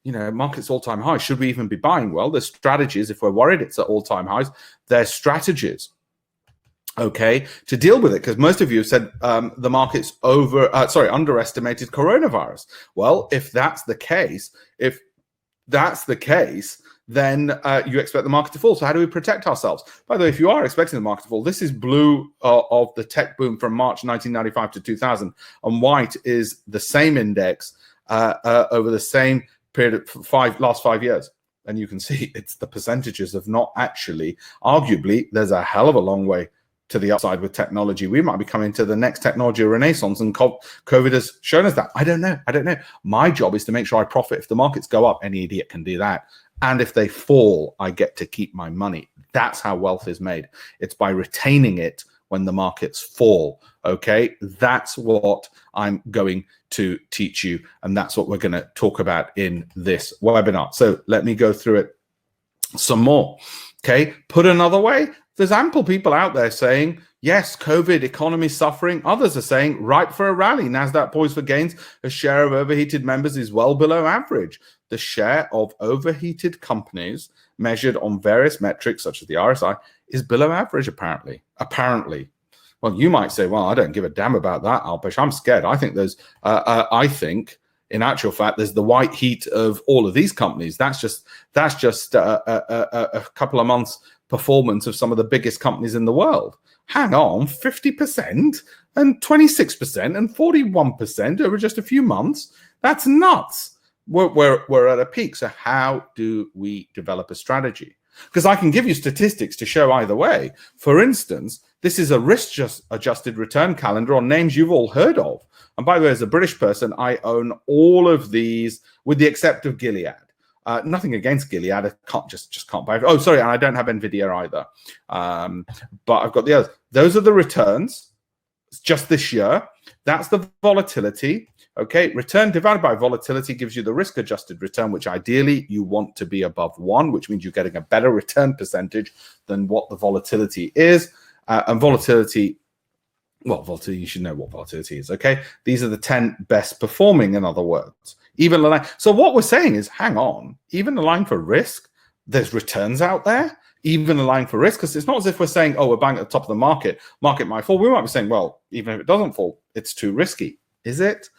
market's all-time high. Should we even be buying? Well, there's strategies. If we're worried it's at all-time highs, there's strategies, okay, to deal with it. Because most of you have said the market's underestimated coronavirus. Well, if that's the case, then you expect the market to fall. So how do we protect ourselves? By the way, if you are expecting the market to fall, this is blue of the tech boom from March 1995 to 2000, and white is the same index over the same period of last 5 years. And you can see it's the percentages of not actually, arguably, there's a hell of a long way to the upside with technology. We might be coming to the next technology renaissance, and COVID has shown us that. I don't know. My job is to make sure I profit. If the markets go up, any idiot can do that. And if they fall, I get to keep my money. That's how wealth is made. It's by retaining it when the markets fall, okay? That's what I'm going to teach you, and that's what we're going to talk about in this webinar. So let me go through it some more, okay? Put another way, there's ample people out there saying, yes, COVID, economy suffering. Others are saying, ripe for a rally. NASDAQ poised for gains. A share of overheated members is well below average. The share of overheated companies measured on various metrics, such as the RSI, is below average, apparently. Well, you might say, well, I don't give a damn about that, Alpesh. I'm scared. I think in actual fact, there's the white heat of all of these companies. That's just a couple of months performance of some of the biggest companies in the world. Hang on, 50% and 26% and 41% over just a few months. That's nuts. We're at a peak. So how do we develop a strategy? Because I can give you statistics to show either way. For instance, this is a risk-adjusted return calendar on names you've all heard of. And by the way, as a British person, I own all of these with the exception of Gilead. Nothing against Gilead. I can't buy it. Oh, sorry, and I don't have Nvidia either. But I've got the others. Those are the returns just this year. That's the volatility. Okay, return divided by volatility gives you the risk-adjusted return, which ideally you want to be above 1, which means you're getting a better return percentage than what the volatility is. And volatility, you should know what volatility is, okay? These are the 10 best performing, in other words. Even the line. So what we're saying is, hang on, even the line for risk, there's returns out there, even the line for risk, because it's not as if we're saying, oh, we're bang at the top of the market might fall. We might be saying, well, even if it doesn't fall, it's too risky. Is it?